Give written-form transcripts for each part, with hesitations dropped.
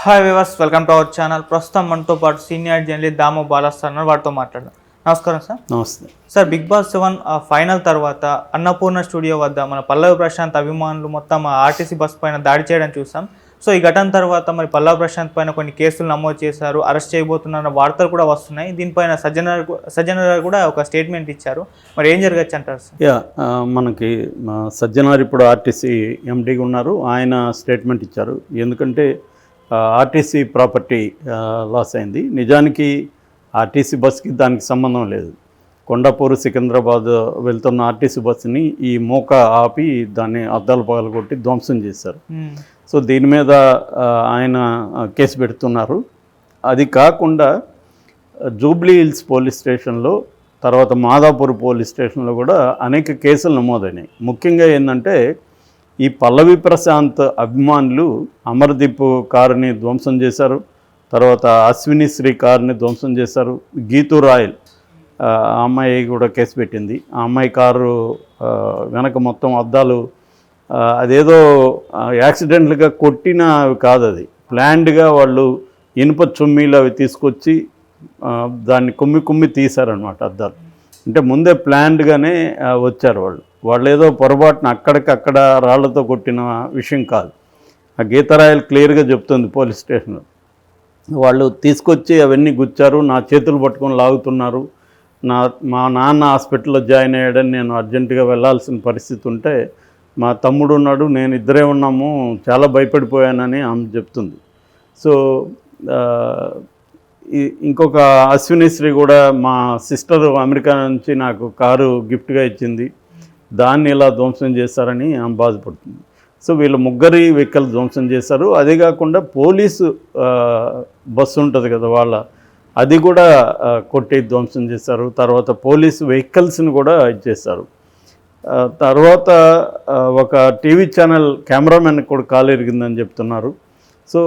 Hi viewers, welcome to our channel. ప్రస్తుతం మనతో పాటు సీనియర్ జర్నలిస్ట్ దాము బాలస్తున్నారు. వారితో మాట్లాడదాం. నమస్కారం సార్. నమస్తే సార్, బిగ్ బాస్ 7 ఫైనల్ తర్వాత అన్నపూర్ణ స్టూడియో వద్ద మన పల్లవి ప్రశాంత్ అభిమానులు మొత్తం ఆర్టీసీ బస్ పైన దాడి చేయడం చూసాం. సో ఈ ఘటన తర్వాత మరి పల్లవి ప్రశాంత్ పైన కొన్ని కేసులు నమోదు చేశారు, అరెస్ట్ చేయబోతున్న వార్తలు కూడా వస్తున్నాయి. దీనిపైన సజ్జనార్ కూడా ఒక స్టేట్మెంట్ ఇచ్చారు. మరి ఏం జరగచ్చు అంటారు సార్? మనకి సజ్జనార్ ఇప్పుడు ఆర్టీసీ ఎండీగా ఉన్నారు. ఆయన స్టేట్మెంట్ ఇచ్చారు. ఎందుకంటే ఆర్టీసీ ప్రాపర్టీ లాస్ అయింది. నిజానికి ఆర్టీసీ బస్కి దానికి సంబంధం లేదు. కొండాపూర్ సికింద్రాబాద్ వెళ్తున్న ఆర్టీసీ బస్సుని ఈ మోక ఆపి దాన్ని అద్దాలు పగలగొట్టి ధ్వంసం చేశారు. సో దీని మీద ఆయన కేసు పెడుతున్నారు. అది కాకుండా జూబ్లీ హిల్స్ పోలీస్ స్టేషన్లో, తర్వాత మాదాపూర్ పోలీస్ స్టేషన్లో కూడా అనేక కేసులు నమోదైనాయి. ముఖ్యంగా ఏంటంటే ఈ పల్లవి ప్రశాంత్ అభిమానులు అమర్దీప్ కారుని ధ్వంసం చేశారు. తర్వాత అశ్విని శ్రీ కారుని ధ్వంసం చేశారు. గీతూ రాయల్ ఆ అమ్మాయి కూడా కేసు పెట్టింది. ఆ అమ్మాయి కారు వెనక మొత్తం అద్దాలు అదేదో యాక్సిడెంట్లుగా కొట్టినవి కాదు, అది ప్లాన్డ్గా వాళ్ళు ఇనుప చుమ్మీలు అవి తీసుకొచ్చి దాన్ని కుమ్మి తీశారనమాట అద్దాలు. అంటే ముందే ప్లాన్డ్గానే వచ్చారు వాళ్ళు ఏదో పొరపాటున అక్కడికక్కడ రాళ్లతో కొట్టిన విషయం కాదు. ఆ గీతారాయలు క్లియర్గా చెప్తుంది పోలీస్ స్టేషన్లో. వాళ్ళు తీసుకొచ్చి అవన్నీ గుచ్చారు, నా చేతులు పట్టుకొని లాగుతున్నారు. మా నాన్న హాస్పిటల్లో జాయిన్ అయ్యాడని నేను అర్జెంటుగా వెళ్ళాల్సిన పరిస్థితి ఉంటే మా తమ్ముడు ఉన్నాడు, నేను ఇద్దరే ఉన్నాము, చాలా భయపడిపోయానని ఆమె చెప్తుంది. సో ఇంకొక అశ్వినిశ్రీ కూడా మా సిస్టర్ అమెరికా నుంచి నాకు కారు గిఫ్ట్గా ఇచ్చింది, దాన్ని ఇలా ధ్వంసం చేశారని ఆమె బాధపడుతుంది. సో వీళ్ళ ముగ్గురి వెహికల్ ధ్వంసం చేశారు. అదే కాకుండా పోలీసు బస్సు ఉంటుంది కదా, అది కూడా కొట్టి ధ్వంసం చేశారు. తర్వాత పోలీసు వెహికల్స్ని కూడా ఇచ్చేశారు. తర్వాత ఒక టీవీ ఛానల్ కెమెరామెన్కి కూడా కాలు ఎరిగిందని చెప్తున్నారు. సో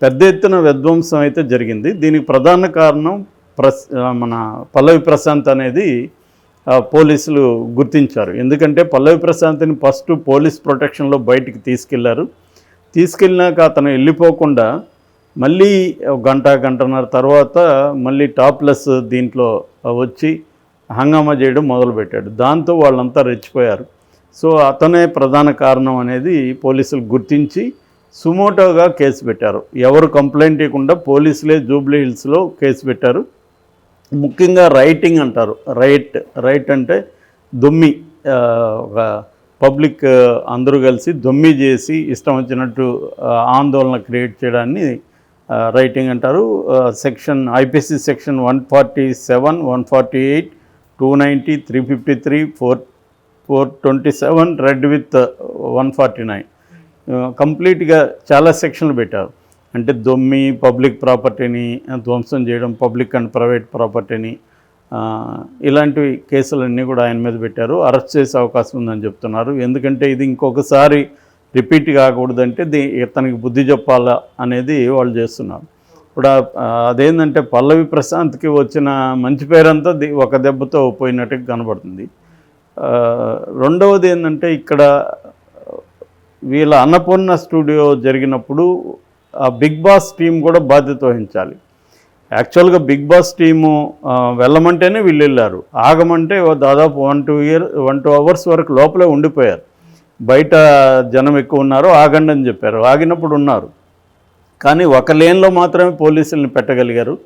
పెద్ద ఎత్తున విధ్వంసం అయితే జరిగింది. దీనికి ప్రధాన కారణం మన పల్లవి ప్రశాంత్ అనేది పోలీసులు గుర్తించారు. ఎందుకంటే పల్లవి ప్రశాంత్ని ఫస్ట్ పోలీస్ ప్రొటెక్షన్లో బయటికి తీసుకెళ్ళినాక అతను వెళ్ళిపోకుండా మళ్ళీ గంటన్నర తర్వాత మళ్ళీ టాప్లెస్ దీంట్లో వచ్చి హంగామా చేయడం మొదలుపెట్టాడు. దాంతో వాళ్ళంతా రెచ్చిపోయారు. సో అతనే ప్రధాన కారణం అనేది పోలీసులు గుర్తించి సుమోటోగా కేసు పెట్టారు. ఎవరు కంప్లైంట్ ఇవ్వకుండా పోలీసులే జూబ్లీ హిల్స్లో కేసు పెట్టారు. ముఖ్యంగా రైటింగ్ అంటారు. రైట్ అంటే దొమ్మి, ఒక పబ్లిక్ అందరూ కలిసి దొమ్మి చేసి ఇష్టం వచ్చినట్టు ఆందోళన క్రియేట్ చేయడాన్ని రైటింగ్ అంటారు. Section IPC section 147, 148, 290, 353, 427 red with 149 కంప్లీట్గా చాలా సెక్షన్లు పెట్టారు. అంటే దొమ్మి, పబ్లిక్ ప్రాపర్టీని ధ్వంసం చేయడం, పబ్లిక్ అండ్ ప్రైవేట్ ప్రాపర్టీని, ఇలాంటివి కేసులన్నీ కూడా ఆయన మీద పెట్టారు. అరెస్ట్ చేసే అవకాశం ఉందని చెప్తున్నారు. ఎందుకంటే ఇది ఇంకొకసారి రిపీట్ కాకూడదంటే ఇతనికి బుద్ధి చెప్పాలా అనేది వాళ్ళు చేస్తున్నారు. ఇప్పుడు అదేంటంటే పల్లవి ప్రశాంత్కి వచ్చిన మంచి పేరంతా ఒక దెబ్బతో పోయినట్టుగా కనబడుతుంది. రెండవది ఏంటంటే ఇక్కడ వీళ్ళ అన్నపూర్ణ స్టూడియో జరిగినప్పుడు ఆ బిగ్ బాస్ టీం కూడా బాధ్యత వహించాలి. యాక్చువల్గా బిగ్ బాస్ టీము వెళ్ళమంటేనే వీళ్ళు వెళ్ళారు, ఆగమంటే దాదాపు 1-2 అవర్స్ వరకు లోపలే ఉండిపోయారు. బయట జనం ఎక్కువ ఉన్నారు, ఆగండి అని చెప్పారు. ఆగినప్పుడు ఉన్నారు, కానీ ఒక లేన్లో మాత్రమే పోలీసుల్ని పెట్టగలిగారు,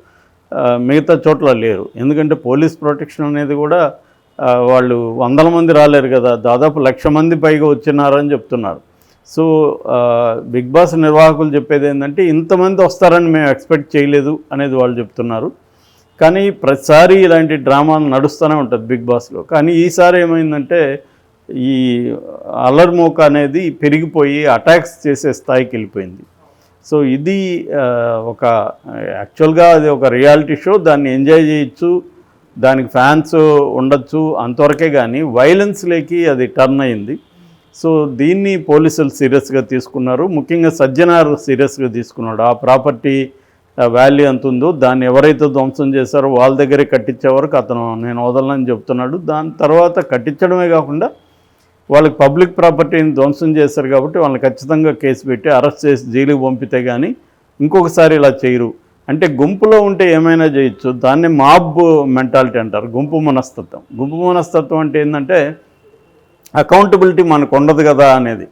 మిగతా చోట్ల లేరు. ఎందుకంటే పోలీస్ ప్రొటెక్షన్ అనేది కూడా వాళ్ళు 100 మంది రాలేరు కదా, దాదాపు 1,00,000 మంది పైగా వచ్చినారని చెప్తున్నారు. సో బిగ్ బాస్ నిర్వాహకులు చెప్పేది ఏంటంటే ఇంతమంది వస్తారని మేము ఎక్స్పెక్ట్ చేయలేదు అనేది వాళ్ళు చెప్తున్నారు. కానీ ప్రతిసారి ఇలాంటి డ్రామాలు నడుస్తూనే ఉంటుంది బిగ్ బాస్లో. కానీ ఈసారి ఏమైందంటే ఈ అల్లర్మోక అనేది పెరిగిపోయి అటాక్స్ చేసే స్థాయికి వెళ్ళిపోయింది. సో ఇది ఒక యాక్చువల్గా అది ఒక రియాలిటీ షో, దాన్ని ఎంజాయ్ చేయొచ్చు, దానికి ఫ్యాన్స్ ఉండొచ్చు, అంతవరకే. కానీ వైలెన్స్లోకి అది టర్న్ అయింది. సో దీన్ని పోలీసులు సీరియస్గా తీసుకున్నారు. ముఖ్యంగా సజ్జనార్ సీరియస్గా తీసుకున్నాడు. ఆ ప్రాపర్టీ వాల్యూ ఎంత ఉందో దాన్ని ఎవరైతే ధ్వంసం చేశారో వాళ్ళ దగ్గరే కట్టించే వరకు అతను నేను వదలనని చెప్తున్నాడు. దాని తర్వాత కట్టించడమే కాకుండా వాళ్ళకి పబ్లిక్ ప్రాపర్టీని ధ్వంసం చేశారు కాబట్టి వాళ్ళని ఖచ్చితంగా కేసు పెట్టి అరెస్ట్ చేసి జైలుకి పంపితే కానీ ఇంకొకసారి ఇలా చేయరు. అంటే గుంపులో ఉంటే ఏమైనా చేయొచ్చు. దాన్ని మాబ్ మెంటాలిటీ అంటారు, గుంపు మనస్తత్వం. గుంపు మనస్తత్వం అంటే ఏంటంటే అకౌంటబిలిటీ మనకు ఉండదు కదా అనేది.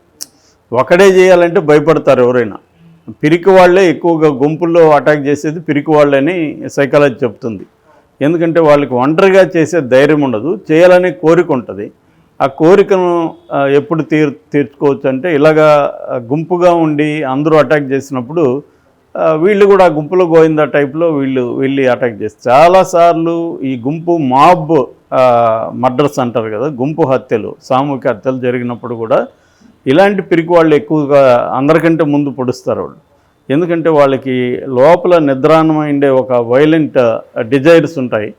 ఒకడే చేయాలంటే భయపడతారు ఎవరైనా. పిరికి వాళ్ళే ఎక్కువగా గుంపుల్లో అటాక్ చేసేది, పిరికి వాళ్ళని సైకాలజీ చెప్తుంది. ఎందుకంటే వాళ్ళకి ఒంటరిగా చేసే ధైర్యం ఉండదు, చేయాలనే కోరిక ఉంటుంది. ఆ కోరికను ఎప్పుడు తీర్చుకోవచ్చు అంటే ఇలాగా గుంపుగా ఉండి అందరూ అటాక్ చేసినప్పుడు వీళ్ళు కూడా గుంపులో గోయిందా టైప్లో వీళ్ళు వెళ్ళి అటాక్ చేస్తారు. చాలాసార్లు ఈ గుంపు మాబ్ మర్డర్స్ అంటారు కదా, గుంపు హత్యలు, సామూహిక హత్యలు జరిగినప్పుడు కూడా ఇలాంటి పిరికి వాళ్ళు ఎక్కువగా అందరికంటే ముందు పొడుస్తారు వాళ్ళు. ఎందుకంటే వాళ్ళకి లోపల నిద్రాణమైండే ఒక వైలెంట్ డిజైర్స్ ఉంటాయి.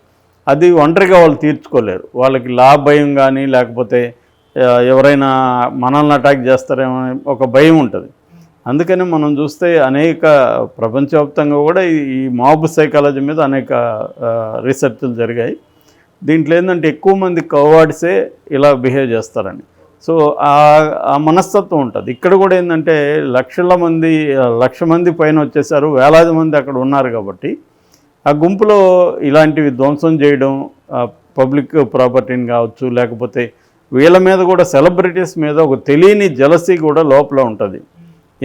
అది ఒంటరిగా వాళ్ళు తీర్చుకోలేరు. వాళ్ళకి భయం కానీ లేకపోతే ఎవరైనా మనల్ని అటాక్ చేస్తారేమో ఒక భయం ఉంటుంది. అందుకని మనం చూస్తే అనేక ప్రపంచవ్యాప్తంగా కూడా ఈ మాబ్ సైకాలజీ మీద అనేక రీసెర్చ్లు జరిగాయి. దీంట్లో ఏంటంటే ఎక్కువ మంది కవర్డ్సే ఇలా బిహేవ్ చేస్తారని. సో ఆ మనస్తత్వం ఉంటుంది. ఇక్కడ కూడా ఏంటంటే లక్ష మంది పైన వచ్చేసారు, వేలాది మంది అక్కడ ఉన్నారు కాబట్టి ఆ గుంపులో ఇలాంటివి ధ్వంసం చేయడం, పబ్లిక్ ప్రాపర్టీని కావచ్చు, లేకపోతే వీళ్ళ మీద కూడా సెలబ్రిటీస్ మీద ఒక తెలియని జలసీ కూడా లోపల ఉంటుంది.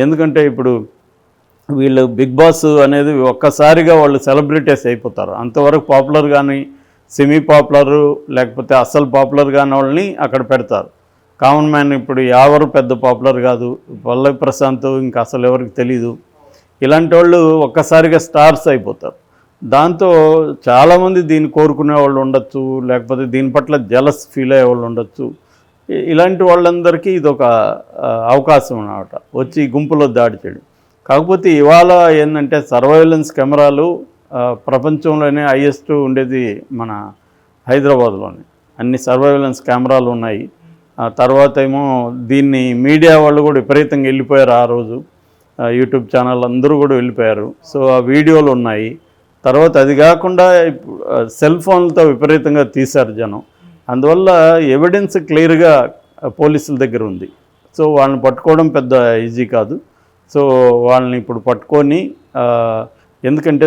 ఎందుకంటే ఇప్పుడు వీళ్ళు బిగ్ బాస్ అనేది ఒక్కసారిగా వాళ్ళు సెలబ్రిటీస్ అయిపోతారు. అంతవరకు పాపులర్ కానీ సెమీ పాపులరు లేకపోతే అస్సలు పాపులర్ కాని వాళ్ళని అక్కడ పెడతారు. కామన్ మ్యాన్ ఇప్పుడు ఎవరు పెద్ద పాపులర్ కాదు, పల్లవి ప్రశాంత్ ఇంకా అసలు ఎవరికి తెలీదు. ఇలాంటి వాళ్ళు ఒక్కసారిగా స్టార్స్ అయిపోతారు. దాంతో చాలామంది దీన్ని కోరుకునే వాళ్ళు ఉండొచ్చు, లేకపోతే దీని పట్ల జలస్ ఫీల్ అయ్యే వాళ్ళు ఉండొచ్చు. ఇలాంటి వాళ్ళందరికీ ఇదొక అవకాశం అన్నమాట, వచ్చి గుంపులో దాడి చేయడం. కాకపోతే ఇవాళ ఏంటంటే సర్వైలెన్స్ కెమెరాలు ప్రపంచంలోనే హైయెస్ట్ ఉండేది మన హైదరాబాద్లోనే. అన్ని సర్వైలెన్స్ కెమెరాలు ఉన్నాయి. తర్వాత ఏమో దీన్ని మీడియా వాళ్ళు కూడా విపరీతంగా వెళ్ళిపోయారు. ఆ రోజు యూట్యూబ్ ఛానల్ అందరూ కూడా వెళ్ళిపోయారు. సో ఆ వీడియోలు ఉన్నాయి. తర్వాత అది కాకుండా సెల్ ఫోన్లతో విపరీతంగా తీశారు జనం. అందువల్ల ఎవిడెన్స్ క్లియర్గా పోలీసుల దగ్గర ఉంది. సో వాళ్ళని పట్టుకోవడం పెద్ద ఈజీ కాదు. సో వాళ్ళని ఇప్పుడు పట్టుకొని, ఎందుకంటే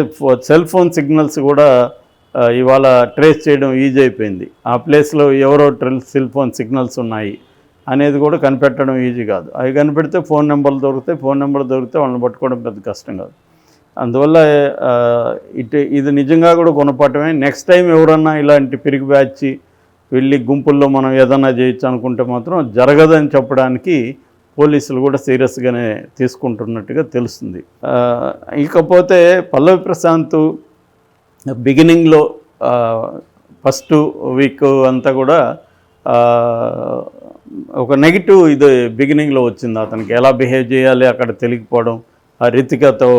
సెల్ ఫోన్ సిగ్నల్స్ కూడా ఇవాళ ట్రేస్ చేయడం ఈజీ అయిపోయింది. ఆ ప్లేస్లో ఎవరో సెల్ ఫోన్ సిగ్నల్స్ ఉన్నాయి అనేది కూడా కనిపెట్టడం ఈజీ కాదు. అవి కనిపెడితే ఫోన్ నెంబర్ దొరికితే వాళ్ళని పట్టుకోవడం పెద్ద కష్టం కాదు. అందువల్ల ఇది నిజంగా కూడా గుణపాఠమే. నెక్స్ట్ టైం ఎవరన్నా ఇలాంటి పిరిగి బ్యాచ్ వెళ్ళి గుంపుల్లో మనం ఏదన్నా చేయొచ్చు అనుకుంటే మాత్రం జరగదని చెప్పడానికి పోలీసులు కూడా సీరియస్గానే తీసుకుంటున్నట్టుగా తెలుస్తుంది. ఇకపోతే పల్లవి ప్రశాంత్ బిగినింగ్లో ఫస్ట్ వీక్ అంతా కూడా ఒక నెగిటివ్ ఇది బిగినింగ్లో వచ్చింది. అతనికి ఎలా బిహేవ్ చేయాలి అక్కడ తెలియకపోవడం, ఆ రితికతో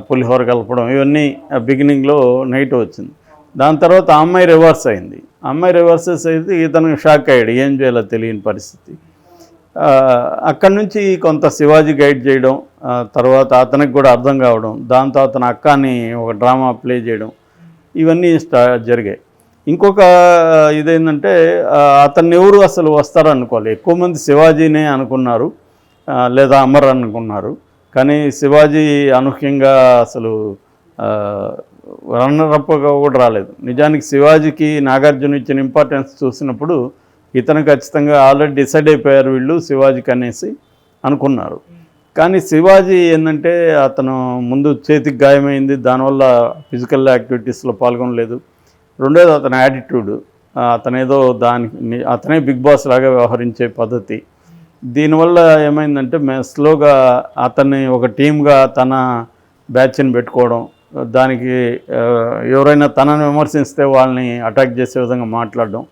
పులిహోర కలపడం, ఇవన్నీ బిగినింగ్లో నెగిటివ్ వచ్చింది. దాని తర్వాత ఆ అమ్మాయి రివర్స్ అయింది. అమ్మాయి రివర్సెస్ అయితే ఇతను షాక్ అయ్యాడు, ఏం చేయాలో తెలియని పరిస్థితి. అక్కడి నుంచి కొంత శివాజీ గైడ్ చేయడం, తర్వాత అతనికి కూడా అర్థం కావడం, దాంతో అతని అక్కని ఒక డ్రామా ప్లే చేయడం, ఇవన్నీ జరిగాయి. ఇంకొక ఇదేంటంటే అతన్ని ఎవరు అసలు వస్తారనుకోవాలి. ఎక్కువ మంది శివాజీనే అనుకున్నారు, లేదా అమర్ అనుకున్నారు. కానీ శివాజీ అనూహ్యంగా అసలు రన్నరప్గా కూడా రాలేదు. నిజానికి శివాజీకి నాగార్జున ఇచ్చిన ఇంపార్టెన్స్ చూసినప్పుడు ఇతను ఖచ్చితంగా ఆల్రెడీ డిసైడ్ అయిపోయారు వీళ్ళు శివాజీకి అనేసి అనుకున్నారు. కానీ శివాజీ ఏంటంటే అతను ముందు చేతికి గాయమైంది, దానివల్ల ఫిజికల్ యాక్టివిటీస్లో పాల్గొనలేదు. రెండోది అతని యాటిట్యూడ్, అతనేదో అతనే బిగ్ బాస్ లాగా వ్యవహరించే పద్ధతి. దీనివల్ల ఏమైందంటే స్లోగా అతన్ని ఒక టీమ్గా తన బ్యాచ్ని పెట్టుకోవడం, దానికి ఎవరైనా తనని విమర్శిస్తే వాళ్ళని అటాక్ చేసే విధంగా మాట్లాడడం,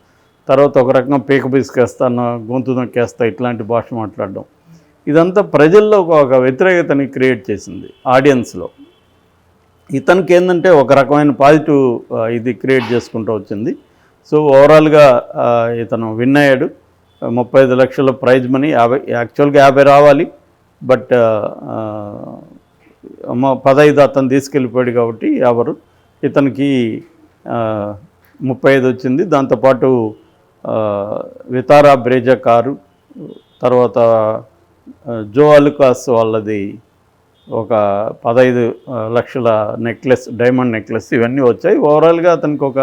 తర్వాత ఒక రకంగా పీక బీసుకేస్తాను, గొంతు నొక్కేస్తా, ఇట్లాంటి భాష మాట్లాడడం, ఇదంతా ప్రజల్లో ఒక వ్యతిరేకతని క్రియేట్ చేసింది ఆడియన్స్లో. ఇతనికి ఏంటంటే ఒక రకమైన పాజిటివ్ ఇది క్రియేట్ చేసుకుంటూ వచ్చింది. సో ఓవరాల్గా ఇతను విన్ అయ్యాడు. 35 లక్షల ప్రైజ్ మనీ, యాక్చువల్గా 50 రావాలి, బట్ 15 అతను తీసుకెళ్ళిపోయాడు కాబట్టి ఎవరు ఇతనికి 35 వచ్చింది. దాంతోపాటు వితారా బ్రేజా కారు, తర్వాత జో అలుకాస్ వాళ్ళది ఒక 15 లక్షల నెక్లెస్, డైమండ్ నెక్లెస్ ఇవన్నీ వచ్చాయి. ఓవరాల్గా అతనికి ఒక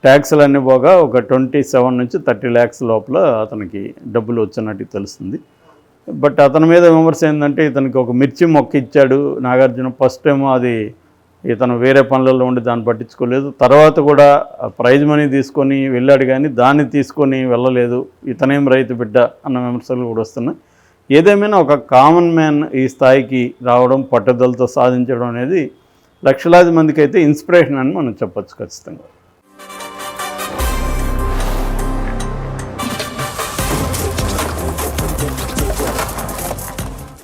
ట్యాక్స్లన్నీ పోగా ఒక 27 నుంచి 30 ల్యాక్స్ లోపల అతనికి డబ్బులు వచ్చినట్టు తెలుస్తుంది. బట్ అతని మీద విమర్శ ఏంటంటే ఇతనికి ఒక మిర్చి మొక్క ఇచ్చాడు నాగార్జున. ఫస్ట్ టైం అది ఇతను వేరే పనులలో ఉండి దాన్ని పట్టించుకోలేదు. తర్వాత కూడా ప్రైజ్ మనీ తీసుకొని వెళ్ళాడు కానీ దాన్ని తీసుకొని వెళ్ళలేదు. ఇతనేం రైతు బిడ్డ అన్న విమర్శలు కూడా వస్తున్నాయి. ఏదేమైనా ఒక కామన్ మ్యాన్ ఈ స్థాయికి రావడం, పట్టుదలతో సాధించడం అనేది లక్షలాది మందికి అయితే ఇన్స్పిరేషన్ అని మనం చెప్పొచ్చు ఖచ్చితంగా.